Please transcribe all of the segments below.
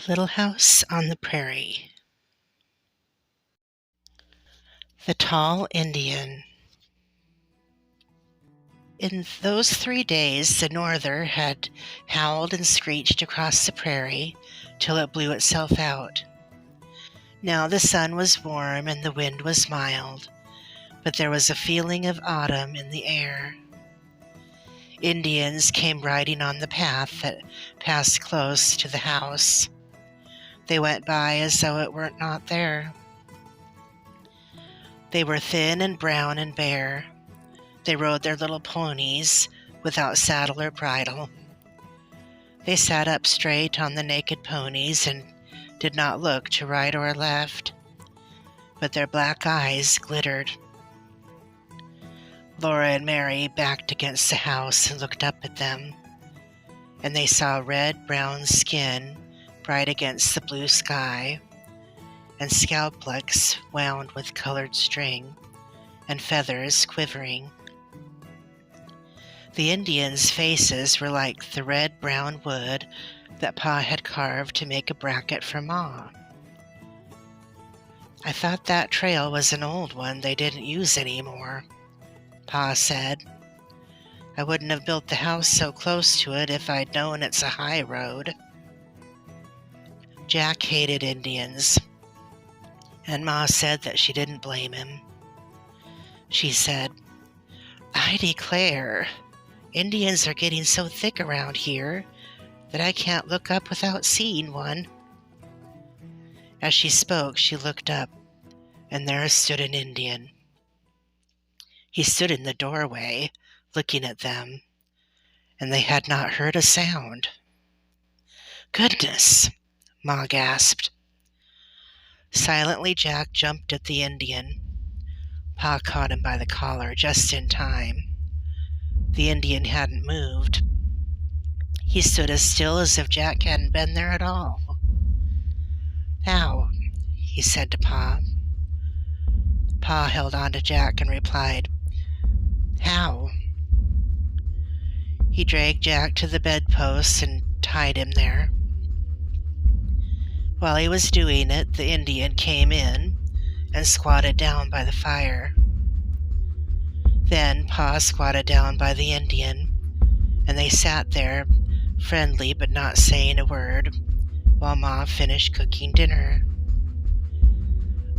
Little House on the Prairie. The Tall Indian. In those 3 days the norther had howled and screeched across the prairie till it blew itself out. Now the sun was warm and the wind was mild, but there was a feeling of autumn in the air. Indians came riding on the path that passed close to the house. They went by as though it were not there. They were thin and brown and bare. They rode their little ponies without saddle or bridle. They sat up straight on the naked ponies and did not look to right or left, but their black eyes glittered. Laura and Mary backed against the house and looked up at them, and they saw red-brown skin bright against the blue sky, and scalp plucks wound with colored string, and feathers quivering. The Indians' faces were like the red-brown wood that Pa had carved to make a bracket for Ma. "I thought that trail was an old one they didn't use anymore," Pa said. "I wouldn't have built the house so close to it if I'd known it's a high road." Jack hated Indians, and Ma said that she didn't blame him. She said, "I declare, Indians are getting so thick around here that I can't look up without seeing one." As she spoke, she looked up, and there stood an Indian. He stood in the doorway, looking at them, and they had not heard a sound. "Goodness!" Ma gasped. Silently, Jack jumped at the Indian. Pa caught him by the collar just in time. The Indian hadn't moved. He stood as still as if Jack hadn't been there at all. "How?" he said to Pa. Pa held on to Jack and replied, "How?" He dragged Jack to the bedpost and tied him there. While he was doing it, the Indian came in and squatted down by the fire. Then Pa squatted down by the Indian, and they sat there, friendly but not saying a word, while Ma finished cooking dinner.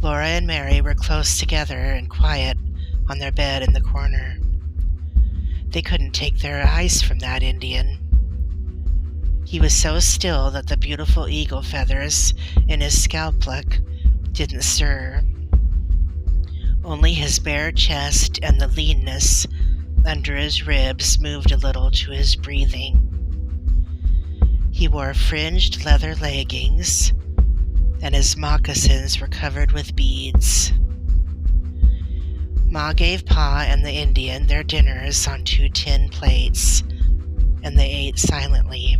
Laura and Mary were close together and quiet on their bed in the corner. They couldn't take their eyes from that Indian. He was so still that the beautiful eagle feathers in his scalp pluck didn't stir. Only his bare chest and the leanness under his ribs moved a little to his breathing. He wore fringed leather leggings, and his moccasins were covered with beads. Ma gave Pa and the Indian their dinners on 2 tin plates, and they ate silently.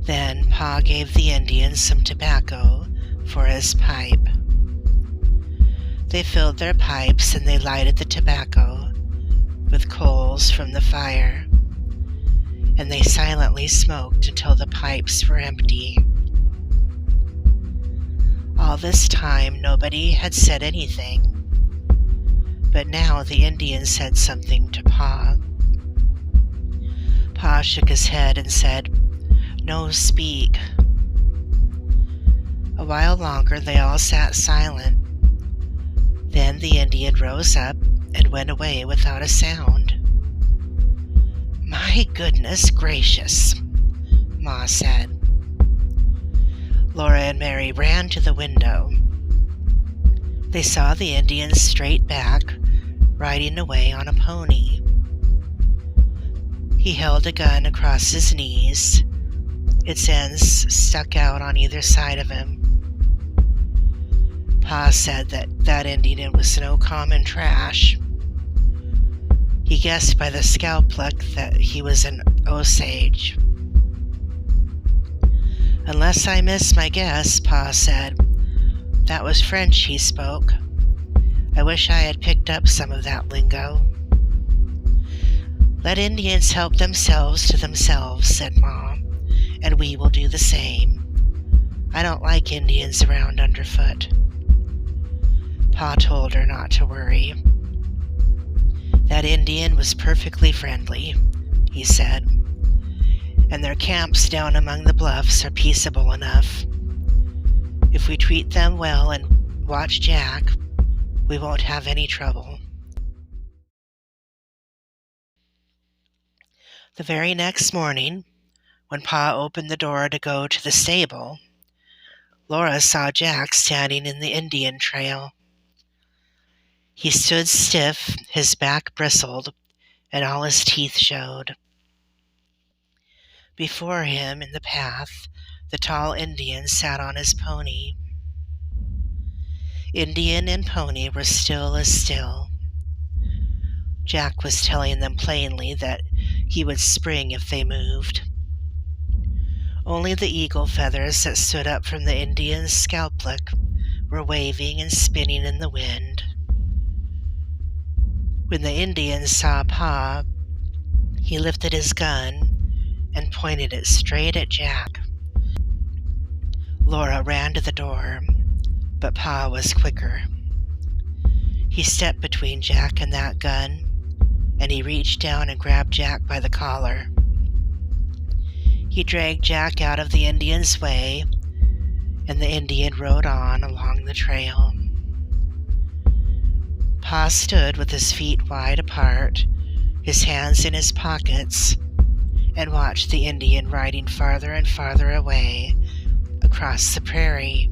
Then Pa gave the Indian some tobacco for his pipe. They filled their pipes and they lighted the tobacco with coals from the fire, and they silently smoked until the pipes were empty. All this time nobody had said anything, but now the Indian said something to Pa. Pa shook his head and said, "No speak." A while longer they all sat silent. Then the Indian rose up and went away without a sound. "My goodness gracious," Ma said. Laura and Mary ran to the window. They saw the Indian's straight back, riding away on a pony. He held a gun across his knees. Its ends stuck out on either side of him. Pa said that Indian was no common trash. He guessed by the scalp pluck that he was an Osage. "Unless I miss my guess," Pa said, "that was French he spoke. I wish I had picked up some of that lingo." "Let Indians help themselves to themselves," said Ma, and we will do the same. I don't like Indians around underfoot." Pa told her not to worry. "That Indian was perfectly friendly," he said, "and their camps down among the bluffs are peaceable enough. If we treat them well and watch Jack, we won't have any trouble." The very next morning, when Pa opened the door to go to the stable, Laura saw Jack standing in the Indian trail. He stood stiff, his back bristled, and all his teeth showed. Before him, in the path, the tall Indian sat on his pony. Indian and pony were still as still. Jack was telling them plainly that he would spring if they moved. Only the eagle feathers that stood up from the Indian's scalplock were waving and spinning in the wind. When the Indian saw Pa, he lifted his gun and pointed it straight at Jack. Laura ran to the door, but Pa was quicker. He stepped between Jack and that gun, and he reached down and grabbed Jack by the collar. He dragged Jack out of the Indian's way, and the Indian rode on along the trail. Pa stood with his feet wide apart, his hands in his pockets, and watched the Indian riding farther and farther away across the prairie.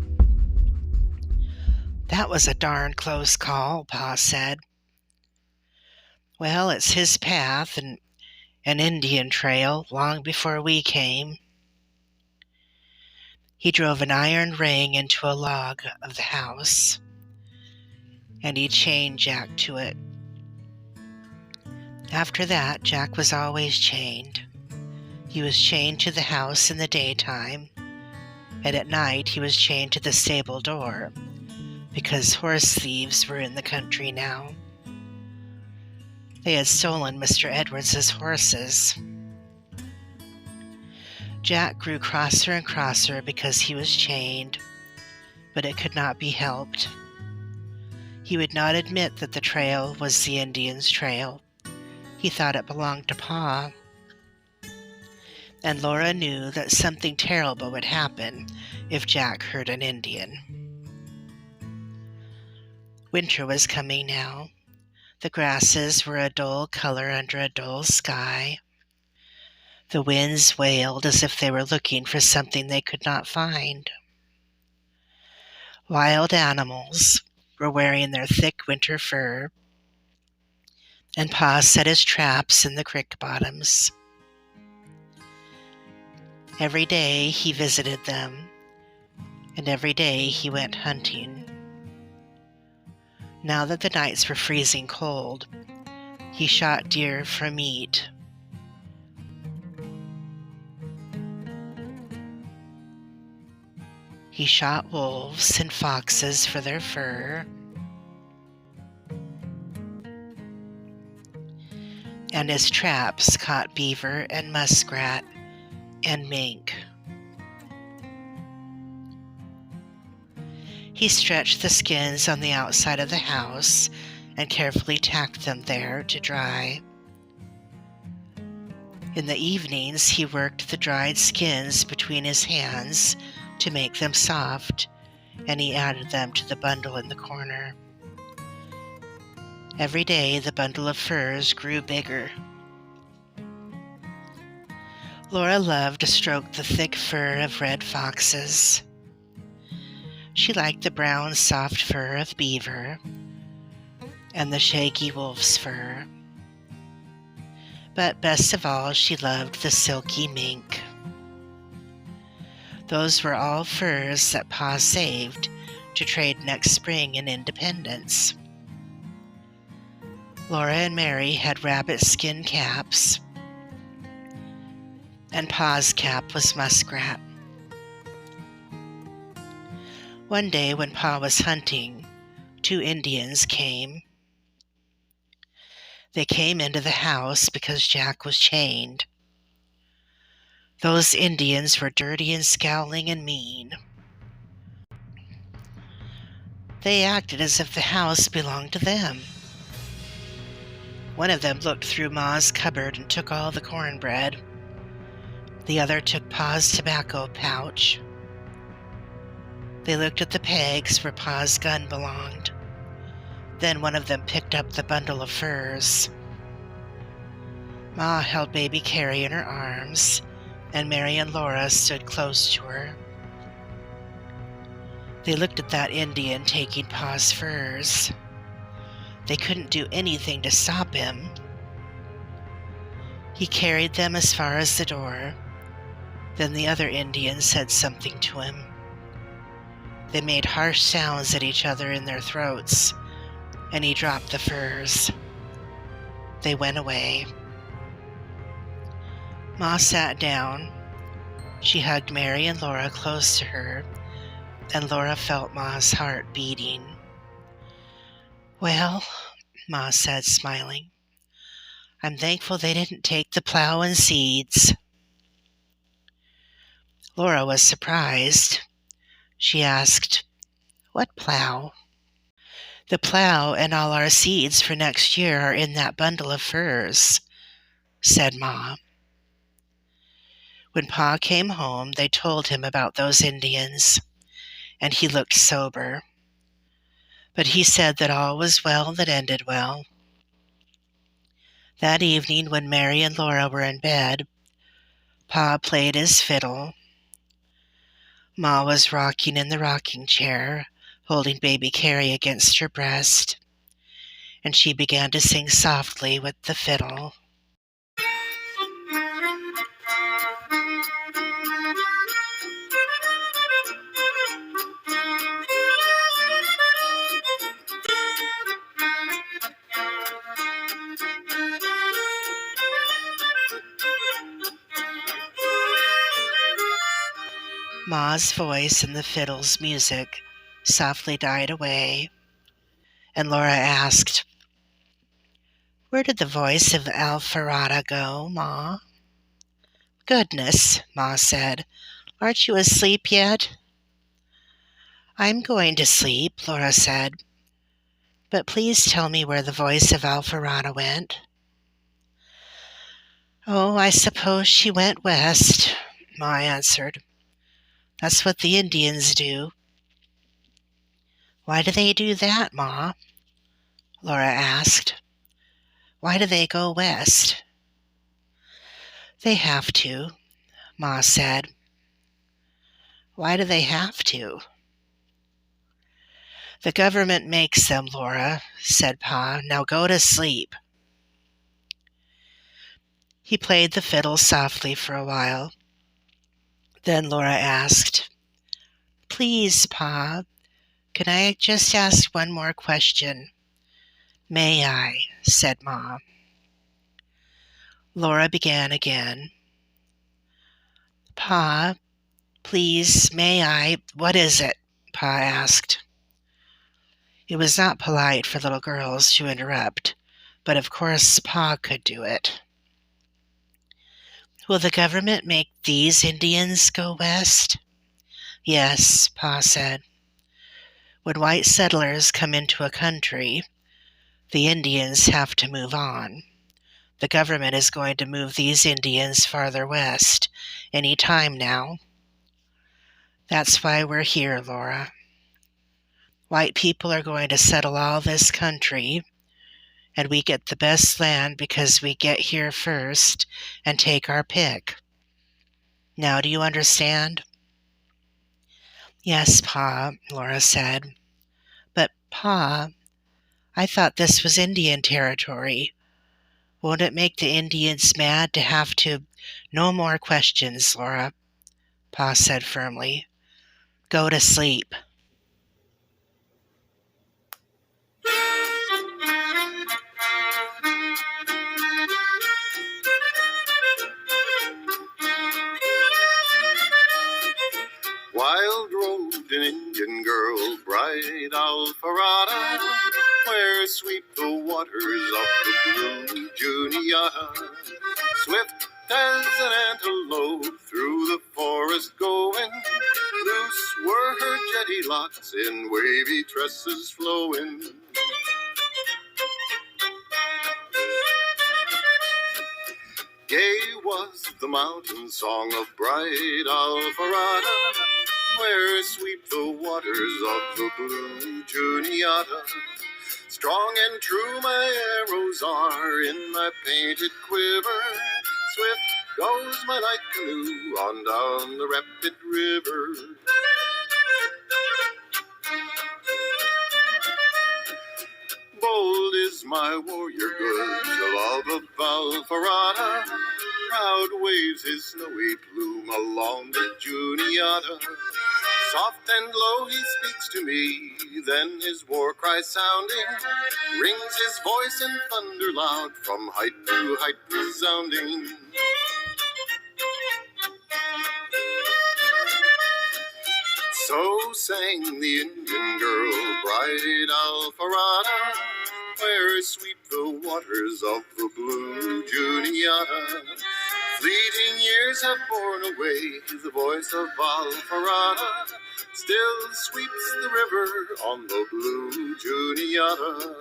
"That was a darn close call," Pa said. "Well, it's his path and an Indian trail long before we came." He drove an iron ring into a log of the house, and he chained Jack to it. After that, Jack was always chained. He was chained to the house in the daytime, and at night he was chained to the stable door, because horse thieves were in the country now. They had stolen Mr. Edwards's horses. Jack grew crosser and crosser because he was chained, but it could not be helped. He would not admit that the trail was the Indian's trail. He thought it belonged to Pa. And Laura knew that something terrible would happen if Jack hurt an Indian. Winter was coming now. The grasses were a dull color under a dull sky. The winds wailed as if they were looking for something they could not find. Wild animals were wearing their thick winter fur, and Pa set his traps in the creek bottoms. Every day he visited them, and every day he went hunting. Now that the nights were freezing cold, he shot deer for meat. He shot wolves and foxes for their fur, and his traps caught beaver and muskrat and mink. He stretched the skins on the outside of the house and carefully tacked them there to dry. In the evenings, he worked the dried skins between his hands to make them soft, and he added them to the bundle in the corner. Every day, the bundle of furs grew bigger. Laura loved to stroke the thick fur of red foxes. She liked the brown, soft fur of beaver and the shaggy wolf's fur. But best of all, she loved the silky mink. Those were all furs that Pa saved to trade next spring in Independence. Laura and Mary had rabbit skin caps, and Pa's cap was muskrat. One day when Pa was hunting, 2 Indians came. They came into the house because Jack was chained. Those Indians were dirty and scowling and mean. They acted as if the house belonged to them. One of them looked through Ma's cupboard and took all the cornbread. The other took Pa's tobacco pouch. They looked at the pegs where Pa's gun belonged. Then one of them picked up the bundle of furs. Ma held baby Carrie in her arms, and Mary and Laura stood close to her. They looked at that Indian taking Pa's furs. They couldn't do anything to stop him. He carried them as far as the door. Then the other Indian said something to him. They made harsh sounds at each other in their throats, and he dropped the furs. They went away. Ma sat down. She hugged Mary and Laura close to her, and Laura felt Ma's heart beating. "Well," Ma said, smiling, "I'm thankful they didn't take the plow and seeds." Laura was surprised. She asked, "What plow?" "The plow and all our seeds for next year are in that bundle of furs," said Ma. When Pa came home, they told him about those Indians, and he looked sober. But he said that all was well that ended well. That evening, when Mary and Laura were in bed, Pa played his fiddle. Ma was rocking in the rocking chair, holding baby Carrie against her breast, and she began to sing softly with the fiddle. Ma's voice and the fiddle's music softly died away, and Laura asked, "Where did the voice of Alfarata go, Ma?" "Goodness," Ma said, "aren't you asleep yet?" "I'm going to sleep," Laura said, "but please tell me where the voice of Alfarata went." "Oh, I suppose she went west," Ma answered. "That's what the Indians do." "Why do they do that, Ma?" Laura asked. "Why do they go west?" "They have to," Ma said. "Why do they have to?" "The government makes them, Laura," said Pa. "Now go to sleep." He played the fiddle softly for a while. Then Laura asked, "Please, Pa, can I just ask one more question?" "May I?" said Ma. Laura began again. "Pa, please, may I?" "What is it?" Pa asked. It was not polite for little girls to interrupt, but of course Pa could do it. "Will the government make these Indians go west?" "Yes," Pa said. "When white settlers come into a country, the Indians have to move on. The government is going to move these Indians farther west any time now. That's why we're here, Laura. White people are going to settle all this country, and we get the best land because we get here first and take our pick. Now do you understand?" "Yes, Pa," Laura said. "But, Pa, I thought this was Indian territory. Won't it make the Indians mad to have to—" "No more questions, Laura," Pa said firmly. "Go to sleep." Wild roved an Indian girl, bright Alfarata, where sweep the waters of the Blue Juniata. Swift as an antelope through the forest going. Loose were her jetty locks in wavy tresses flowing. Gay was the mountain song of bright Alfarata, where sweep the waters of the blue Juniata. Strong and true my arrows are in my painted quiver. Swift goes my light canoe on down the rapid river. Bold is my warrior good, the love of Alfarata. Proud waves his snowy plume along the Juniata. Soft and low he speaks to me, then his war cry sounding, rings his voice in thunder loud, from height to height resounding. So sang the Indian girl, bright Alfarata, where sweep the waters of the blue Juniata. Fleeting years have borne away the voice of Alfarata, still sweeps the river on the blue Juniata.